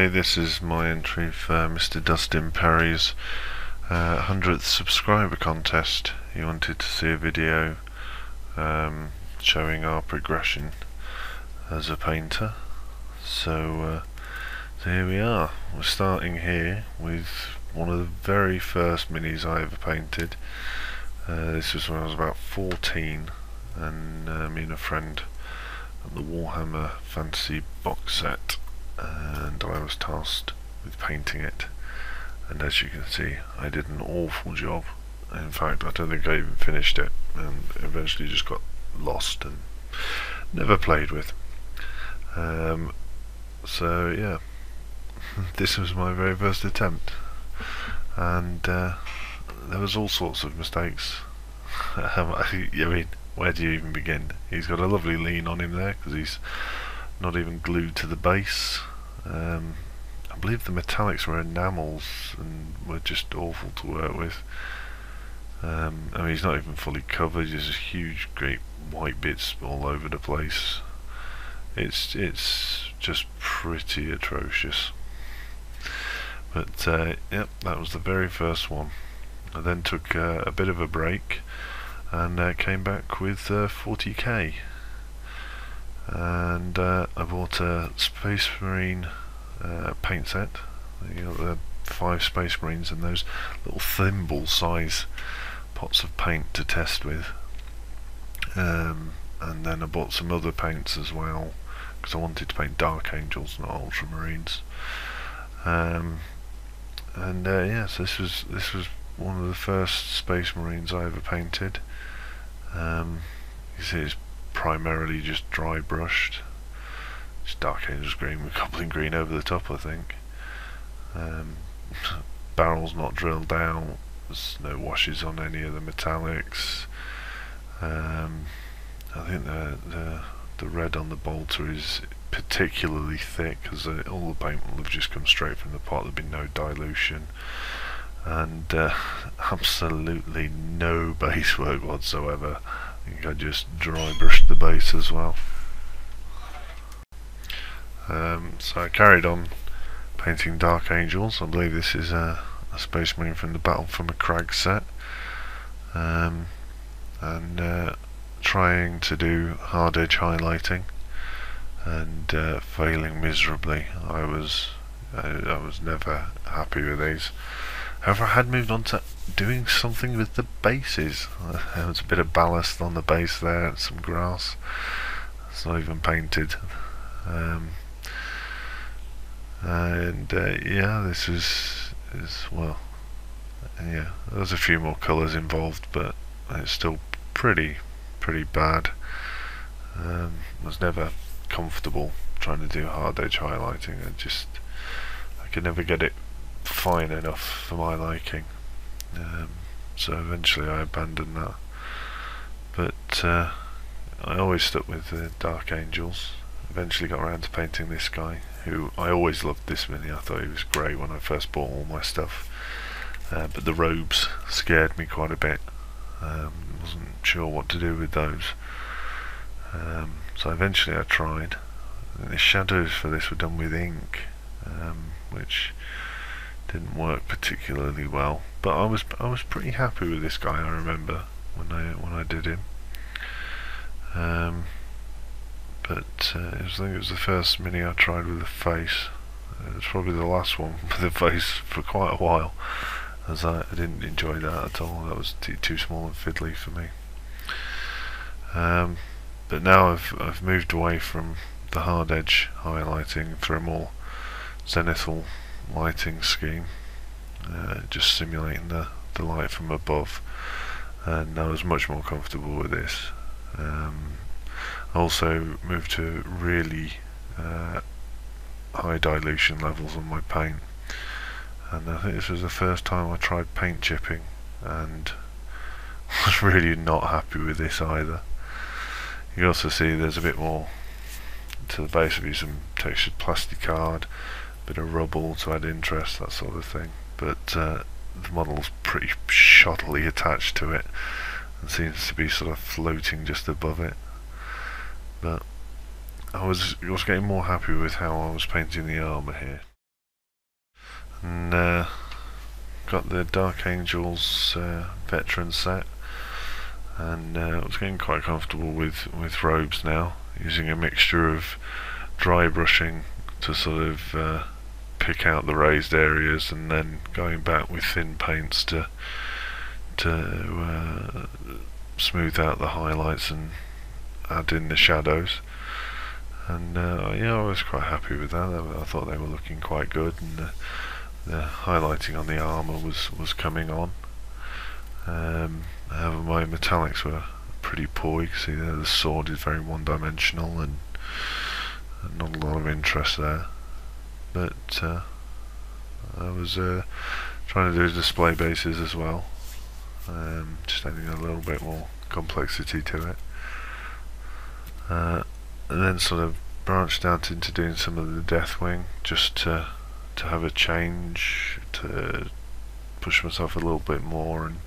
Hi, this is my entry for Mr. MrDustinPerry's 100th subscriber contest. He wanted to see a video showing our progression as a painter. So here we are. We're starting here with one of the very first minis I ever painted. This was when I was about 14, and me and a friend at the Warhammer Fantasy box set, and I was tasked with painting it, and as you can see I did an awful job. In fact, I don't think I even finished it, and eventually just got lost and never played with. So yeah, this was my very first attempt, and there was all sorts of mistakes. I mean, where do you even begin? He's got a lovely lean on him there because he's not even glued to the base. I believe the metallics were enamels and were just awful to work with. I mean, he's not even fully covered. There's huge, great white bits all over the place. It's just pretty atrocious. But yep, that was the very first one. I then took a bit of a break and came back with 40k. And I bought a Space Marine paint set. You got the 5 Space Marines and those little thimble size pots of paint to test with. And then I bought some other paints as well because I wanted to paint Dark Angels, not Ultramarines. Yeah, so this was one of the first Space Marines I ever painted. You see it's primarily just dry brushed. It's Dark Angels green with Goblin green over the top, I think. Barrel's not drilled down. There's no washes on any of the metallics. I think the red on the bolter is particularly thick because all the paint will have just come straight from the pot. There'll be no dilution, and absolutely no base work whatsoever. I think I just dry brushed the base as well. So I carried on painting Dark Angels. I believe this is a Space Marine from the Battle from a Crag set, and trying to do hard edge highlighting and failing miserably. I was never happy with these. However, I had moved on to doing something with the bases. There was a bit of ballast on the base there and some grass. It's not even painted. Yeah, this is well, yeah, there's a few more colours involved, but it's still pretty bad. I was never comfortable trying to do hard edge highlighting. I could never get it fine enough for my liking. So eventually I abandoned that. But I always stuck with the Dark Angels. Eventually got around to painting this guy, who I always loved this mini. I thought he was great when I first bought all my stuff. But the robes scared me quite a bit. Wasn't sure what to do with those. So eventually I tried. And the shadows for this were done with ink, which didn't work particularly well. But I was pretty happy with this guy. I remember when I did him. But I think it was the first mini I tried with a face. It was probably the last one with a face for quite a while, as I didn't enjoy that at all. That was too small and fiddly for me. But now I've moved away from the hard edge highlighting for a more zenithal lighting scheme, just simulating the light from above, and I was much more comfortable with this. I also moved to really high dilution levels on my paint, and I think this was the first time I tried paint chipping, and was really not happy with this either. You can also see there's a bit more to the base of you, some textured plastic card, a bit of rubble to add interest, that sort of thing. But the model's pretty shoddily attached to it and seems to be sort of floating just above it. But I was getting more happy with how I was painting the armour here. and got the Dark Angels veteran set, and I was getting quite comfortable with robes now, using a mixture of dry brushing to sort of pick out the raised areas, and then going back with thin paints to smooth out the highlights and add in the shadows. And yeah, I was quite happy with that. I thought they were looking quite good, and the highlighting on the armour was coming on. However, my metallics were pretty poor. You can see there the sword is very one-dimensional, and not a lot of interest there. But I was trying to do display bases as well, just adding a little bit more complexity to it. And then sort of branched out into doing some of the Deathwing, just to have a change, to push myself a little bit more, and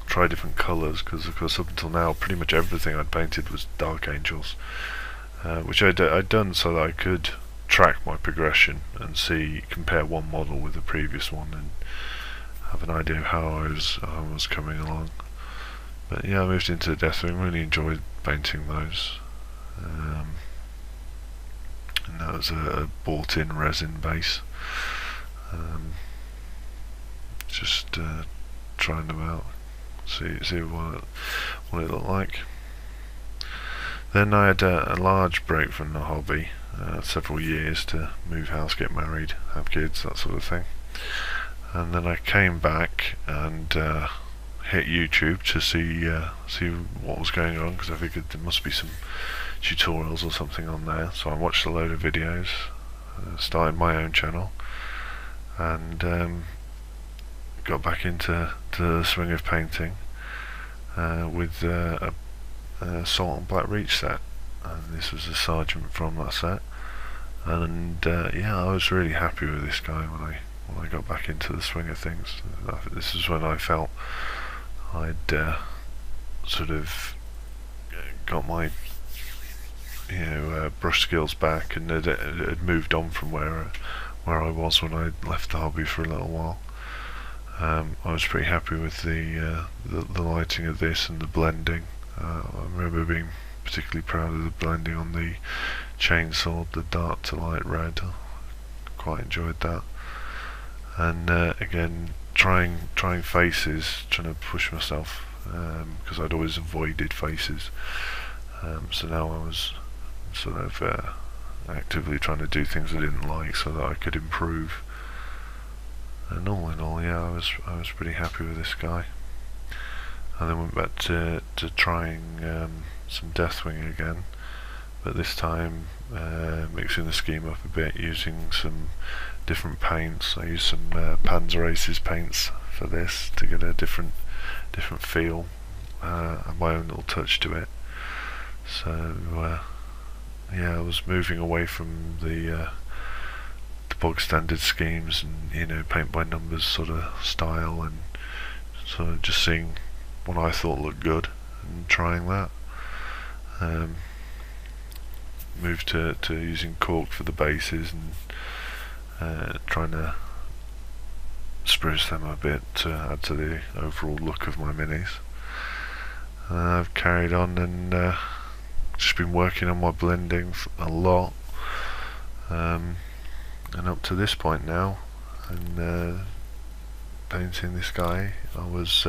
try different colours, because of course up until now pretty much everything I'd painted was Dark Angels, which I'd done so that I could track my progression and compare one model with the previous one and have an idea of how I was coming along. But yeah, I moved into the Deathwing, really enjoyed painting those. And that was a bought-in resin base. Just trying them out, see what it looked like. Then I had a large break from the hobby, several years to move house, get married, have kids, that sort of thing. And then I came back and hit YouTube to see what was going on, because I figured there must be some tutorials or something on there. So I watched a load of videos, started my own channel, and got back into the swing of painting with a Salt and Black Reach set, and this was a sergeant from that set. And yeah, I was really happy with this guy when I got back into the swing of things. This is when I felt I'd sort of got my brush skills back, and had moved on from where I was when I left the hobby for a little while. I was pretty happy with the lighting of this and the blending. I remember being particularly proud of the blending on the chainsaw, the dark to light red. I quite enjoyed that. And again, trying faces, trying to push myself, because I'd always avoided faces. So now I was sort of actively trying to do things I didn't like so that I could improve. And all in all, yeah, I was pretty happy with this guy. And then went back to trying some Deathwing again, but this time mixing the scheme up a bit, using some different paints. I used some Panzer Aces paints for this to get a different feel, and my own little touch to it. So yeah, I was moving away from the bog standard schemes and paint by numbers sort of style, and sort of just seeing what I thought looked good and trying that. Moved to using cork for the bases, and trying to spruce them a bit to add to the overall look of my minis. I've carried on and just been working on my blending a lot, and up to this point now, and painting this guy. I was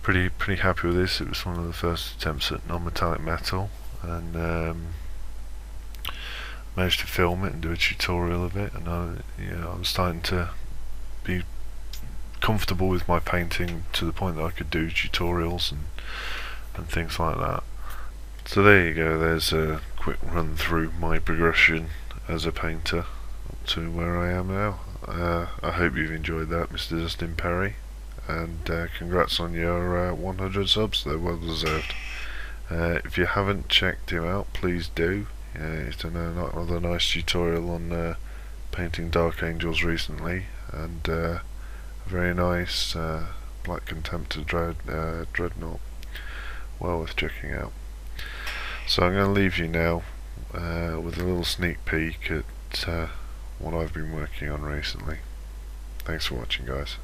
pretty happy with this. It was one of the first attempts at non-metallic metal, and managed to film it and do a tutorial of it. And I was starting to be comfortable with my painting to the point that I could do tutorials and things like that. So there you go, there's a quick run through my progression as a painter up to where I am now. I hope you've enjoyed that, Mr. Dustin Perry, and congrats on your 100 subs. They're well deserved. If you haven't checked him out, please do. He's done another nice tutorial on painting Dark Angels recently, and a very nice Black Contemptor Dreadnought. Well worth checking out. So I'm going to leave you now with a little sneak peek at what I've been working on recently. Thanks for watching, guys.